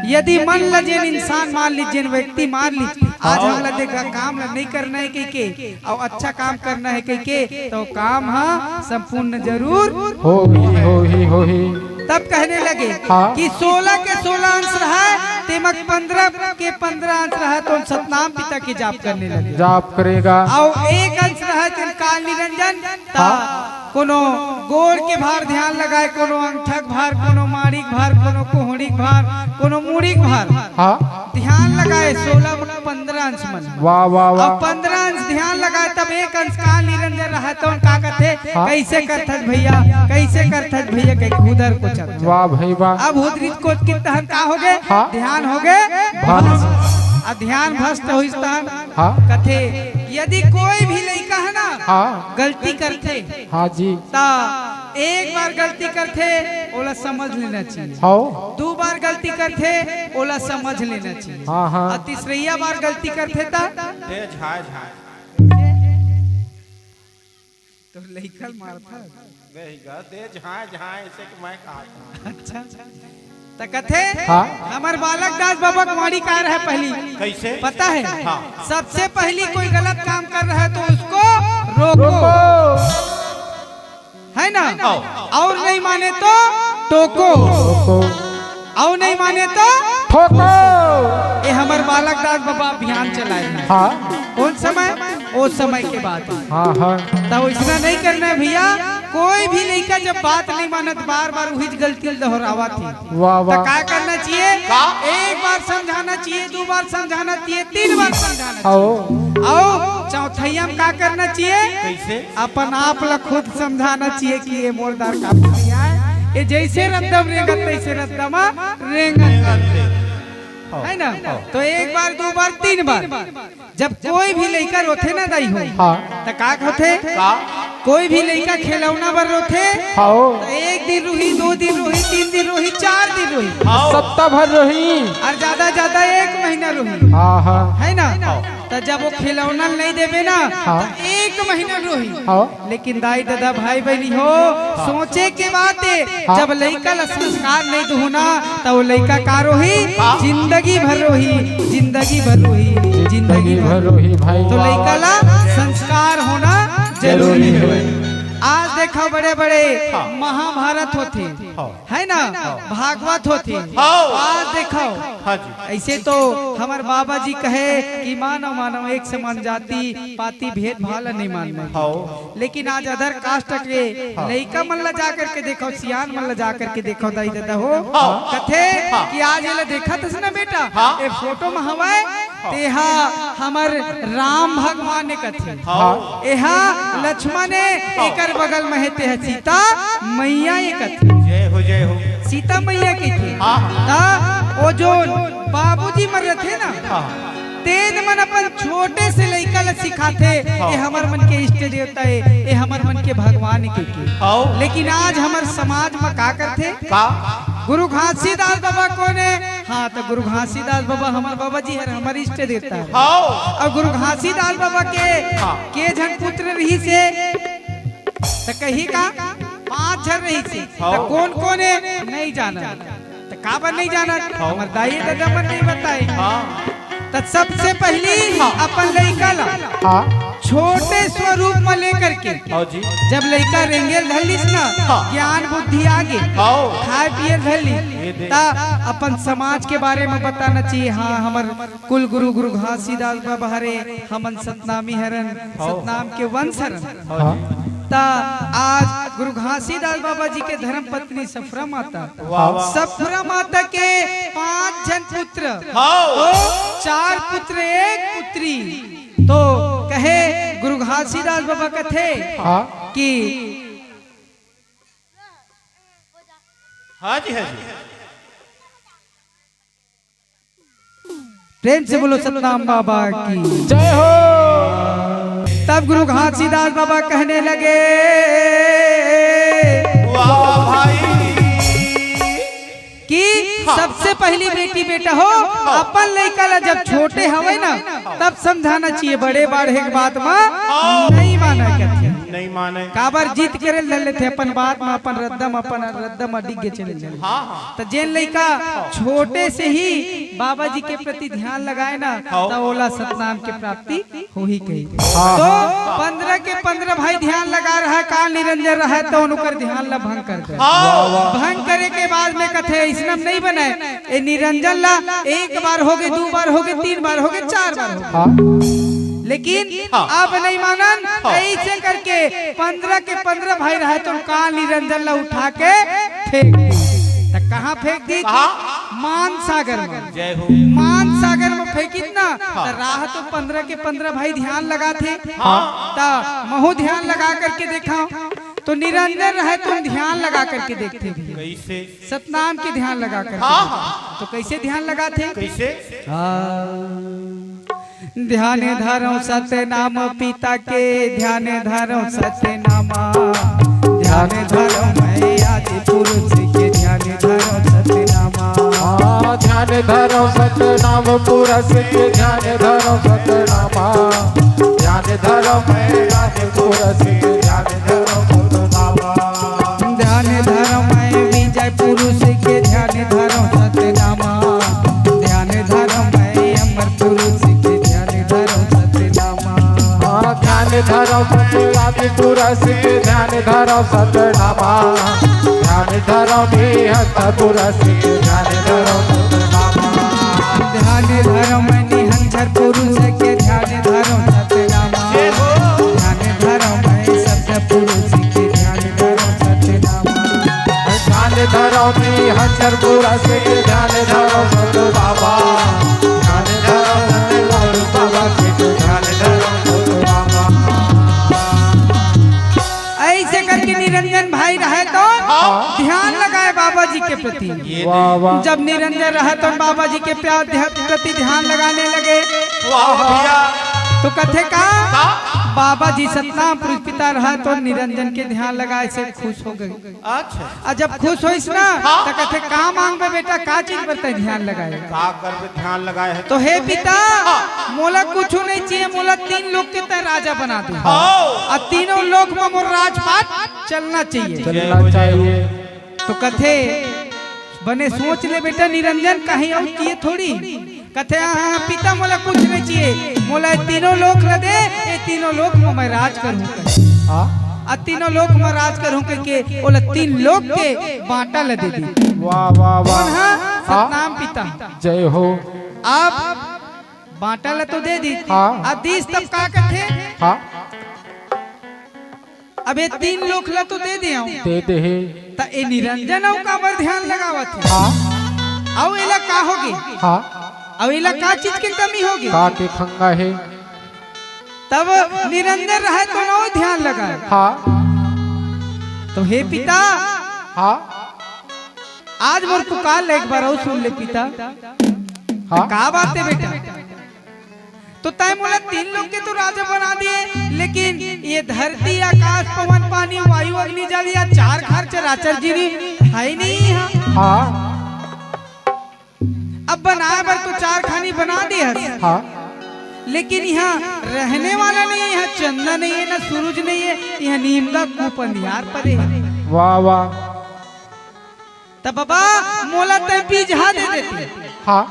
यदि मन लजेन इंसान मान लीजिए व्यक्ति मान लीजिए आज हम ला देखा काम ला नहीं करना है कह के और अच्छा काम करना है कह के, तो काम हाँ संपूर्ण जरूर हो ही। तब कहने लगे हाँ। कि 16 के 16 अंश रहा तेमक 15 के 15 अंश रहा तो सतनाम पिता के जाप करने लगे। जाप करेगा। और एक अंश रहा तेन काल निरंजन। ता कोनो गोड़ के भार ध्यान लगाए, कोनो अंगठक भार, कोनो माड़िक भार, कोनो कोहड़ीक भार, कोनो मुड़ीक भार हाँ। ध्यान लगाए। 16 में 15 अंश मन। वाह वाह वाह। अब 15 अंश ध्यान लगाए तब एक अंश काल निरंजन रहा तो का कहते कैसे करथत भैया, कैसे करथत भैया कह उधर को चल। वाह भाई वाह। अब उधरित को के तहत का हो गए हाँ। ध्यान हो गए ध्यान भ्रष्ट हो हाँ। कथे यदि कोई भी लड़का है ना हाँ। गलती करते हाँ जी। ता एक बार गलती करते ओला समझ लेना चाहिए। हाँ। 2 बार गलती करते ओला समझ लेना चाहिए। हाँ हाँ। और तीसरी बार गलती करते ता तो लइकल मारता दे झाए झाए ऐसे कि मैं कहा था। अच्छा तो कथे हाँ। हमार बालक दास बाबा कुमारी का रहा है पहली कैसे पता है हाँ। सबसे पहली कोई गलत काम कर रहा है तो उसको रोको है ना और नहीं माने तो टोको और नहीं माने तो ठोको। ये हमार बालक दास बाबा अभियान चलाए हाँ कौन समय वो समय के बाद हाँ हाँ तो इसना नहीं करना है भैया कोई भी लड़का जब बात नहीं मानत बार बार वही गलती दोहरावा थी वाह तो वाह। क्या करना चाहिए एक बार समझाना चाहिए 2 बार समझाना चाहिए 3 बार समझाना चाहिए आओ और चौथाई में क्या करना चाहिए कैसे अपन आप ला खुद समझाना चाहिए कि ये मोरदार का भैया है ये जैसे रद्दम रेंगत तैसे रद्दमा रेंगत है ना तो 1 बार 2 बार 3 बार जब कोई भी लड़का रोथे ना दाई हो हाँ तो का होथे कोई भी लड़का खिलौना बर रोथे आओ। तो 1 दिन रोही 2 दिन रोही 3 दिन रोही 4 दिन रोही सप्ताह भर रही। और ज्यादा 1 महीना रोही हाँ हाँ है ना तो जब वो खिलौना नहीं देवे ना हाँ। तो 1 महीना रोही हाँ। लेकिन दाई दादा भाई बहनी हो सोचे के बात है हाँ। जब लड़का ला संस्कार नहीं दो ना तो वो लड़का का रोही जिंदगी भर रोही जिंदगी भर रोही जिंदगी भर रोही भाई। तो लड़का ला संस्कार होना जरूरी है। आज देखो बड़े बड़े महाभारत होते है ना भागवत होते आज देखो हाँ जी ऐसे तो हमारे बाबा जी कहे कि मानव मानव एक समान जाति पाति भेद भाव नहीं मानना हाँ। लेकिन आज अदर कास्ट के लड़का मन ला जा करके देखो सियान मन ला जा करके देखो दाई दादा हो कथे कि आज ये देखा था ना बेटा ये फोटो में हवाए तेहा हमर राम भगवान ने कथे एहा लक्ष्मण ने एकर बगल में है तेहा सीता मैया ये कथे जय हो सीता मैया की थी ता वो जो बाबूजी मर रहे थे ना तेज मन अपन छोटे से लड़का ला सिखाते ये हमार मन के इष्ट देवता है ये हमार मन के भगवान के लेकिन आज हमार समाज में का करते गुरु घासीदास बाबा कौन है हाँ तो गुरु घासीदास बाबा हमारे बाबा जी है हमारे इष्ट देवता है और गुरु घासीदास बाबा के जन पुत्र रही से तो कहीं का 5 जन रही से तो कौन कौन है नहीं जाना तो काबर नहीं जाना हमारे दाई दादा मन नहीं बताए तो सबसे पहली अपन लड़का ला छोटे स्वरूप में लेकर के जब लड़का रेंगेल धलिस ना ज्ञान बुद्धि आगे खाए पिए धली ता अपन समाज के बारे में बताना चाहिए हाँ हमार कुल गुरु गुरु घासीदास बाबा हरे हमन सतनामी हरन सतनाम के वंश हरन ता आज गुरु घासीदास बाबा जी के धर्म पत्नी सफरा माता के 5 जन पुत्र तो 4 पुत्र 1 पुत्री तो कहे गुरु घासीदास बाबा कथे कि हाँ जी हाँ जी प्रेम से बोलो सतनाम बाबा की जय हो। तब गुरु घासीदास बाबा कहने लगे वाह भाई कि सबसे पहली बेटी बेटा हो अपन लड़का ला जब छोटे हवे ना तब समझाना चाहिए बड़े बाढ़े के बात में नहीं माना कहते नहीं माने काबर जीत के ले थे अपन बात में अपन रद्दम डिगे चले चले तो जेन लड़का छोटे से ही बाबा जी के प्रति ध्यान लगाए ना तो ओला सतनाम के प्राप्ति हो ही कही तो 15 के 15 भाई ध्यान लगा रहा है काल निरंजन रहा है तो उनकर ध्यान ला भंग कर दे भंग करे के बाद में कथे इसने नहीं बनाए ये निरंजन ला 1 बार हो गए 2 बार हो गए 3 बार हो गए 4 बार हो गए लेकिन अब नहीं मानन ऐसे करके 15 के 15 भाई रहे तो काल निरंजन ला उठा के फेंक दी तो कहाँ फेंक दी मान सागर में जय हो मान सागर में फेंकी ना तो राह तो 15 के 15 भाई ध्यान लगा थे तो महू ध्यान लगा करके देखा तो निरंजन रहे तुम ध्यान लगा करके देखते भी कैसे सतनाम के ध्यान लगा करके तो कैसे ध्यान लगाते कैसे ध्यान धरो सत्य नाम पिता के ध्यान धरो सत्य नामा ध्यान धरो मैं आदि पुरुष के ध्यान धरो सत्य नामा ध्यान धरो सत्य नाम पुरुष के ध्यान धरो सत्य नामा ध्यान धरो मैं आदि पुरुष के ध्यान धरो सत्य नामा ध्यान धरो मैं विजय पुरुष के ध्यान धरो से ध्यान धरो सतनामा ध्यान धरो निहंसपुर से ध्यान धरो सतनामा ध्यान धरो मनी हंसर पुरुष के ध्यान धरो सतनामा ध्यान धरो मैं शब्द पुरुष के ध्यान धरो सतनामा ध्यान धरो निहंसपुर से ध्यान धरो सतनामा ध्यान धरो सतनामा बाबा के ध्यान धरो सतनामा। ऐसे करके निरंजन भाई रहे तो ध्यान लगाए बाबा जी के प्रति। वाह वाह जब निरंजन रहे तो बाबा जी के प्रति ध्यान लगाने लगे। तो कथे का बाबा जी सतनाम पुरुष पिता रहा तो निरंजन के ध्यान लगाए से खुश हो गए। अच्छा और जब खुश होइस ना तो कथे का मांग में बेटा का चीज पर ध्यान लगाए का कर पे ध्यान लगाए है तो हे पिता मोला कुछ नहीं चाहिए मोला 3 लोग के तय राजा बना दो और तीनों लोग में मोर राजपाट चलना चाहिए। चलना चाहिए तो कथे बने सोच ले बेटा निरंजन कहीं और किए थोड़ी कथे हाँ पिता मोला कुछ नहीं चाहिए मोला तीनों लोग ल दे ये तीनों लोग में मैं राज करूँ और तीनों लोग में राज करूँ करके बोला 3 लोग के बांटा ल दे दी। वाह वाह वाह सतनाम पिता जय हो। आप बांटा ल तो दे दी अब दिस तब का कथे हाँ अब ये 3 लोग ल तो दे दिया दे दे ता ए निरंजन औ का बर ध्यान लगावत है हाँ औ एला का होगी हाँ औ एला का चीज के कमी होगी का के खंगा है तब निरंजन रहे तो ना ध्यान लगाए। हाँ तो हे पिता हाँ आज मोर पुकार ले एक बार और सुन ले पिता हाँ का बात है बेटा तो तय मोला 3 लोग के तो राजा बना दिए लेकिन ये धरती आकाश पवन पानी वायु अग्नि जल या 4 घर चराचर जी है नहीं यहाँ हाँ अब बनाए बर तो 4 खानी बना दिए हाँ लेकिन यहाँ रहने वाला नहीं है यहाँ चंदा नहीं है ना सूरज नहीं है यहाँ नीम का कुपंदियार पड़े है। वाह वाह तब बाबा मोला तय बीझा दे देते हाँ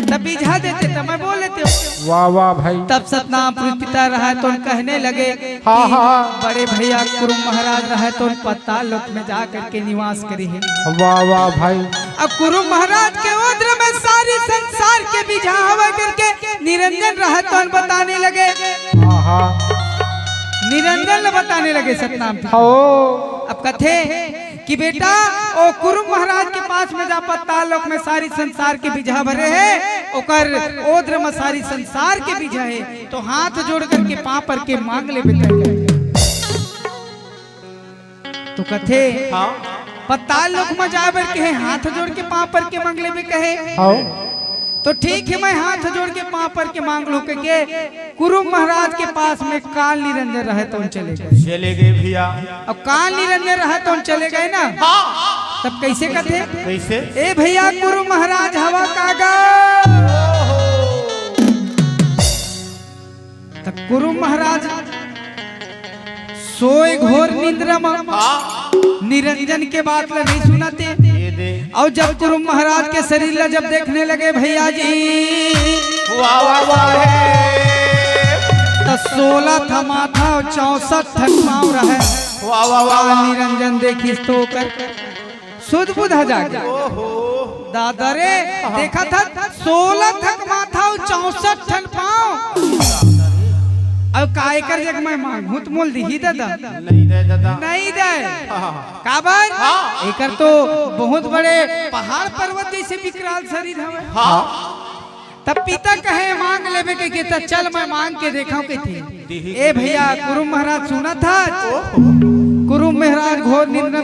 तब बीझा देते तब मैं बोल लेते हो। वाह वाह भाई तब सतनाम पुरुष पिता रहा तो कहने लगे हाँ कि हाँ बड़े भैया कुरुम महाराज रहे तो पताल लोक में जा करके निवास करी है। वाह वाह भाई अब कुरुम महाराज के उद्र में सारी संसार के बीझा हवा करके निरंजन रहे तो बताने लगे हाँ हाँ निरंजन बताने लगे सतनाम पिता। ओ अब कथे कि बेटा ओ कुरुम महाराज के पास में जा पताल लोक में सारी संसार के बीजा भरे है ओकर ओद्र में सारी संसार के बीजा है तो हाथ जोड़ करके पाँव पर के मांग ले बेटा। तो कथे पताल लोक में जा बर के हाथ जोड़ के पाँव पर के मांग ले भी कहे आओ तो ठीक है मैं हाथ जोड़ के पाँव पर के मांग लू के कुरुम महाराज के पास में काल निरंजन रहे तो चले गए भैया। अब काल निरंजन रहे तो चले गए ना तब कैसे कथे कैसे ए भैया कुरुम महाराज हवा कागा तब कुरुम महाराज सोए घोर निंद्रा में निरंजन के बात ला नहीं सुनाते और जब कुरुम महाराज के शरीर ला जब देखने लगे भैया जी वाह वाह वाह तो 16 था माथा और 64 थक पाँव रहे। वाह वाह वाह निरंजन देखी तो कर सुध बुध जागे दादा रे देखा था 16 थक माथा और 64 थक पाँव अब काय कर जग मैं मांगू तो मोल दी दादा नहीं दे दादा नहीं दे काबर एकर तो बहुत बड़े पहाड़ पर्वत जैसे विकराल शरीर है। तब पिता कहे मांग लेवे के तो चल मैं मांग के देखा के थी ए भैया कुरुम महाराज सुना था कुरुम महाराज घोर निंद्रा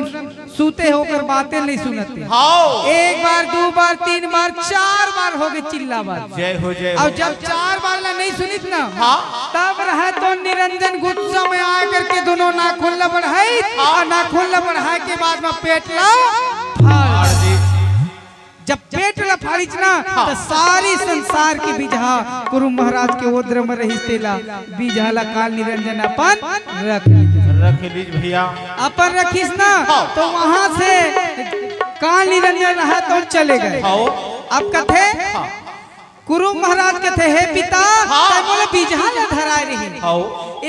सूते होकर बातें नहीं सुनते 1 बार 2 बार 3 बार 4 बार हो गए चिल्ला बार जय हो और जब 4 बार ला नहीं सुनित ना तब रहा तो निरंजन गुस्सा में आकर के दोनों नाखून ला बढ़ाई और नाखून ला बढ़ाए के बाद में पेट ला जब पेट ला फाड़ी ना तो सारी संसार के बीजा कुरुम महाराज के ओद्र में रही तेला बीजा ला काल निरंजन अपन रख लीज भैया अपन रखीस ना तो वहां से काल निरंजन रहा तो चले गए। अब कथे कुरुम महाराज कथे हे पिता बोले बीजा ला धराए रही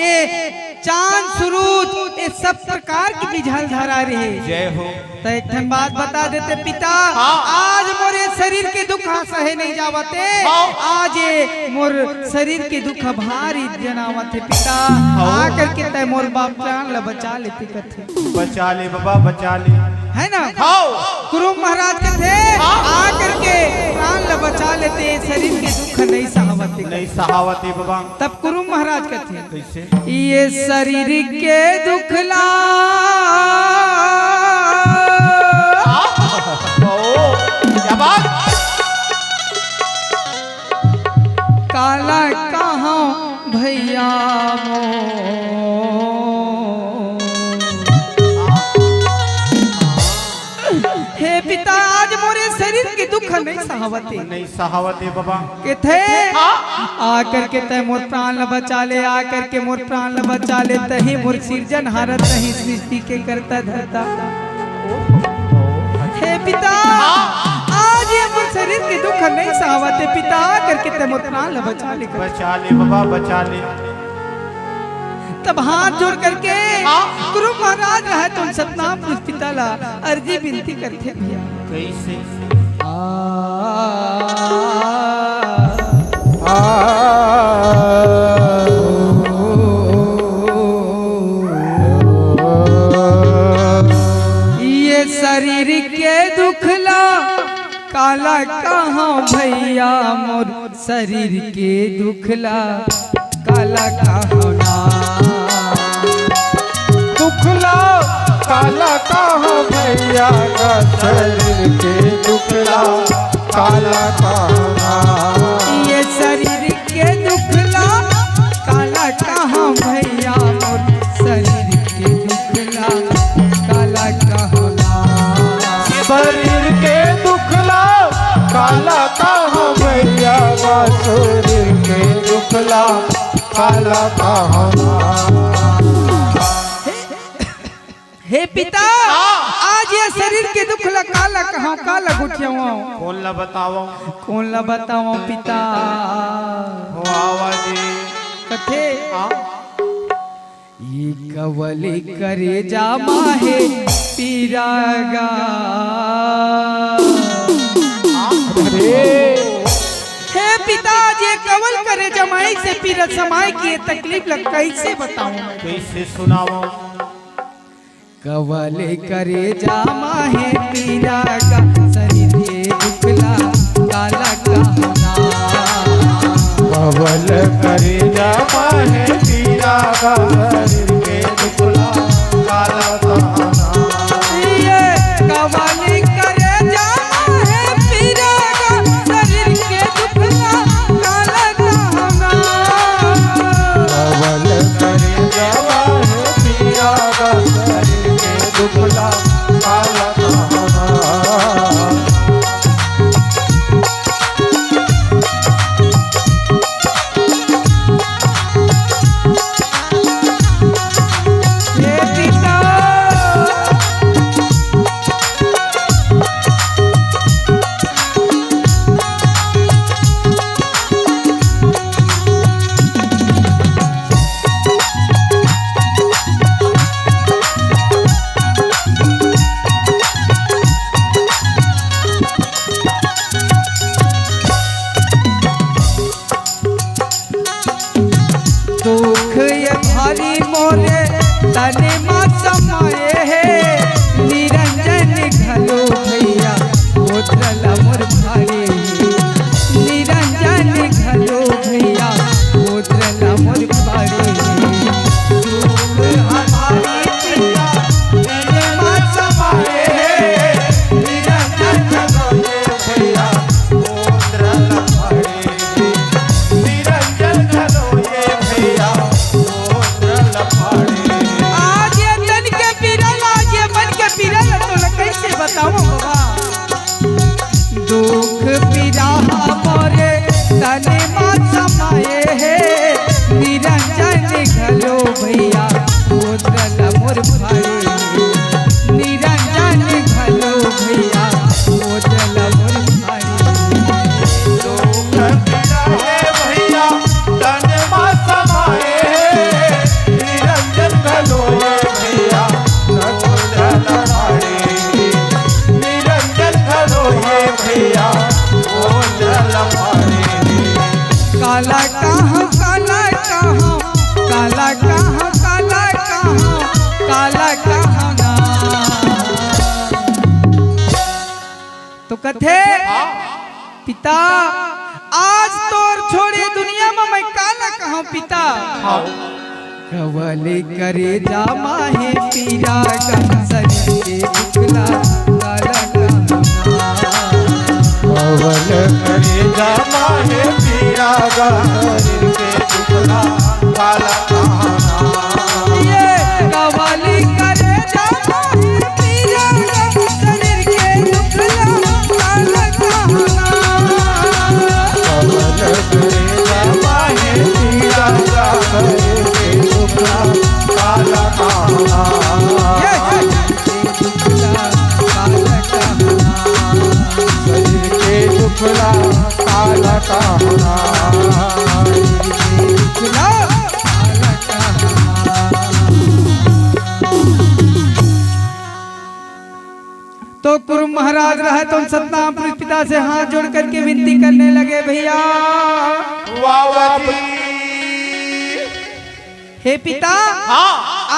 ए चांद सूरज ये सब प्रकार की बिझल धरा रहे। जय हो। तो एक ठन बात बता देते पिता, आज मोरे शरीर के दुख सहे नहीं जावते, आज ये मोर शरीर के दुख भारी जनावते पिता, आकर के तय मोर बाप प्राण ल बचा लेते कथे। बचा ले बाबा बचा ले, है ना। कुरुम महाराज कथे आकर के प्राण ल बचा लेते, शरीर के दुख नहीं सहावते, नहीं सहावते बाबा। तब कुरुम महाराज कथे कैसे? ये शरीर के दुखला क्या बात? काला कहाँ भैया मो, हे पिता आज मोरे शरीर के दुख नहीं सहावते, नहीं सहावते बाबा। के थे आकर के तय मोर प्राण ल बचा ले, आकर के मोर प्राण ल बचा ले, तही मोर सिरजन हारत नहीं सृष्टि के करता धरता। हे पिता आज ये मोर शरीर के दुख नहीं सहावते, पिता आकर के तय मोर प्राण ल बचा ले, बचा ले बाबा बचा ले। तब हाथ जोड़ करके गुरु महाराज रहे तुम सतनाम पुरुष पिता ला अर्जी विनती करते भैया। कैसे? ये शरीर के दुखला काला कहाँ भैया मोर शरीर के दुखला काला कहाँ ना, दुखला काला कहाँ भैया का शरीर के दुखला काला कहाँ। ये शरीर के दुखला काला कहाँ भैया मोर शरीर के दुखला काला कहाँ ना। शरीर के दुखला काला कहाँ भैया का शरीर के दुखला काला कहाँ। हे पिता आज ये शरीर के दुख ला काला कहाँ काला गुठियाओ, कौन ला बताओ? कौन ला बताओ पिता। हो आवाज़ कथे ये कवली करे जा माहे पीरागा, हे पिता जे कवल करे जमाई से पीरा समाई की तकलीफ लग कैसे बताऊं, कैसे सुनाओ? कवले करे जामा है पीरा का शरीर के दुखला काला कहना। कवल करे जामा है पीरा का शरीर के दुखला काला कहना। ये कवले करे जामा है पीरा का शरीर के दुखला काला कहना। कवल करे जामा है पीरा का दुखला काला कहना। तो कथे पिता आज तोर छोड़े दुनिया में मैं काला कहूँ पिता कवले करे जा माहे पीरा कंसर के दुखला काला कवल करे जा माहे पीरा गहर के दुखला काला कहना ये कवले करे जा माहे पीरा कंसर के दुखला काला कहना कवल करे जा माहे पीरा गहर के दुखला काला कहना शरीर के दुखला काला कहना तो कुरुम महाराज रहे तो सतनामपुर पिता से हाथ जोड़ करके विनती करने लगे भैया हे पिता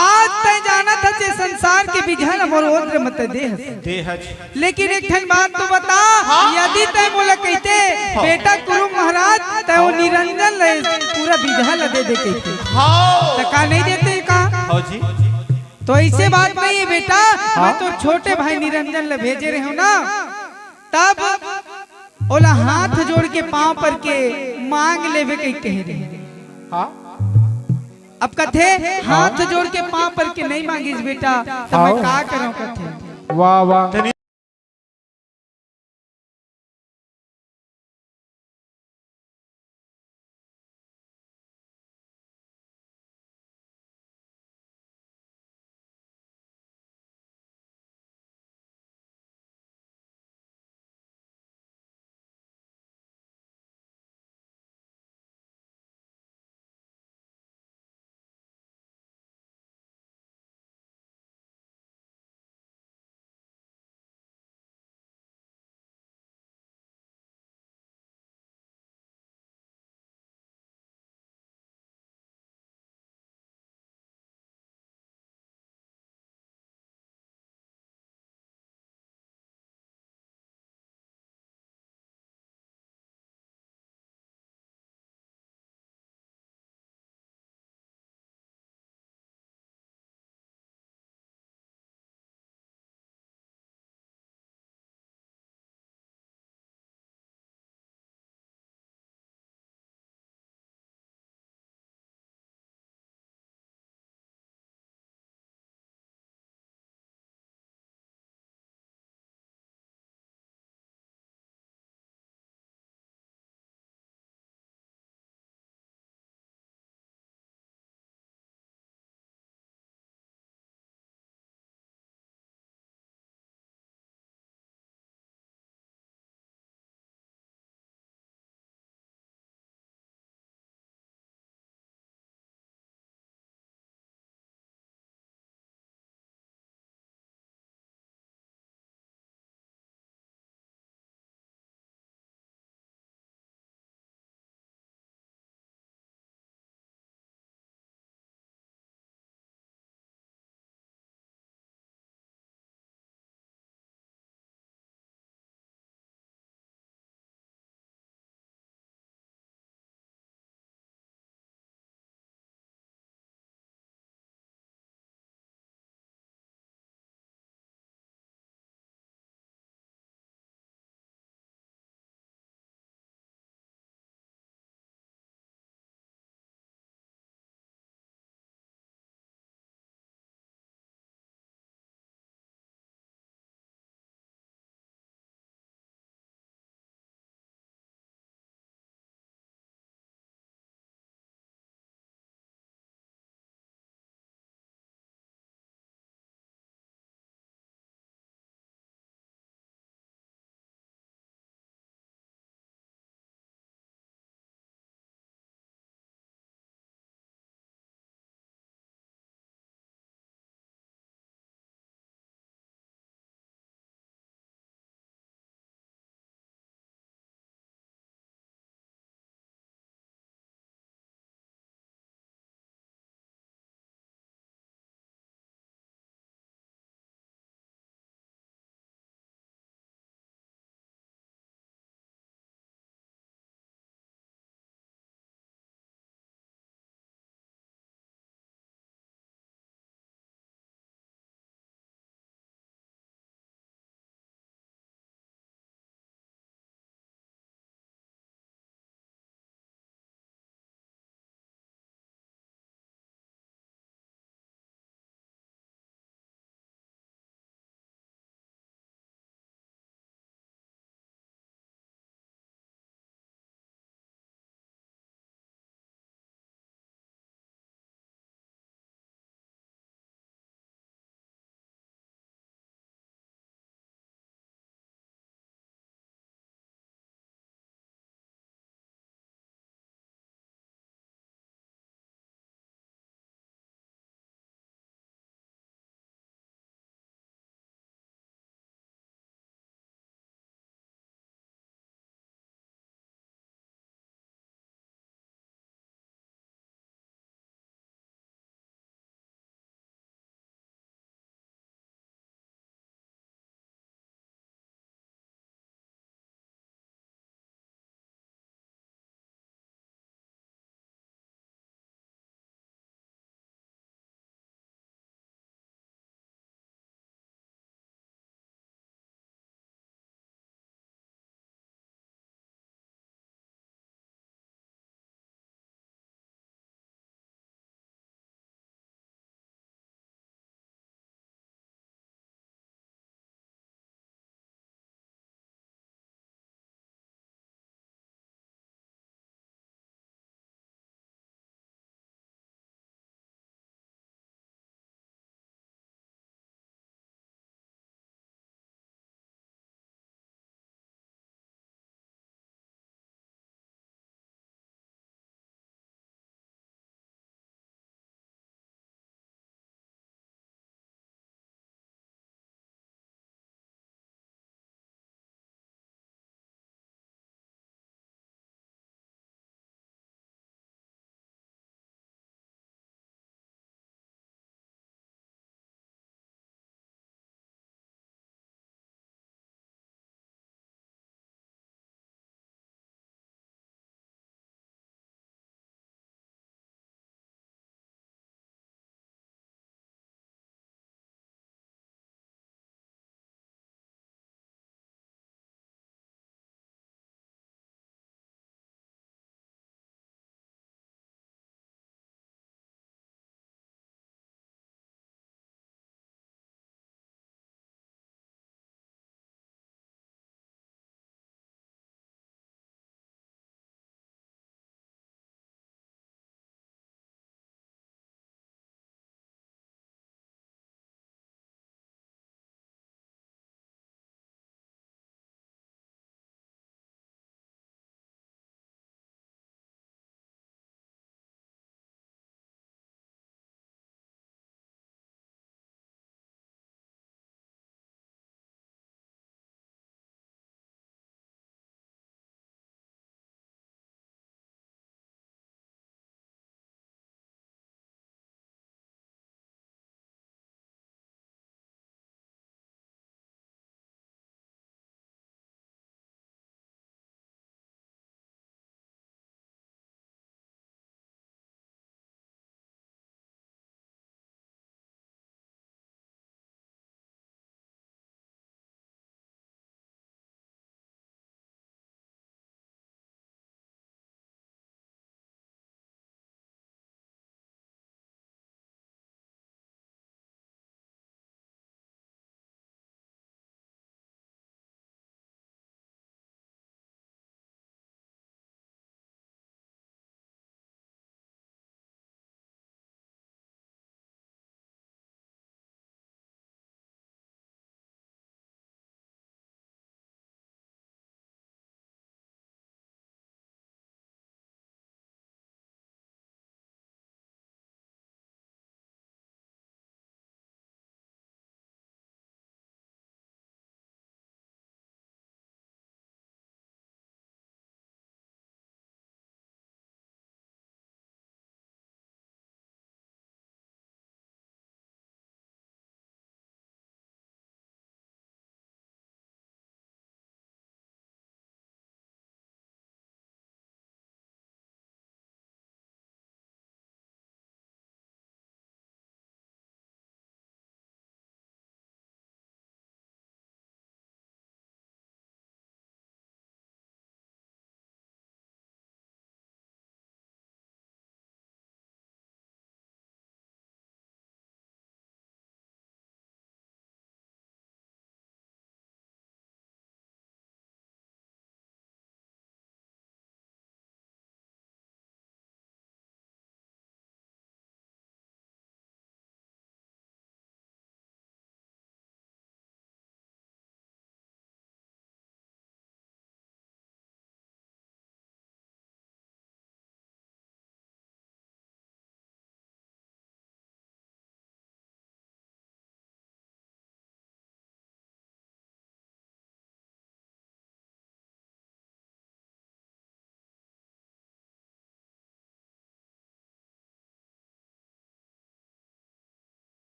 आज तय जाना था जे संसार के बिझन और ओद्र मत देह लेकिन एक ठन बात तो बता यदि तय मोला कहते बेटा कुरुम महाराज तय वो निरंजन ले पूरा बिझन दे दे कहते तो का नहीं देते का जी तो ऐसे बात नहीं है बेटा मैं तो छोटे भाई निरंजन ले भेजे रहे हो ना तब ओला हाथ जोड़ के पांव पर के मांग लेवे कह कह रहे अब कथे हाथ जोड़ के पांव पर के नहीं मांगिस बेटा तो मैं का करूं कथे वाह वाह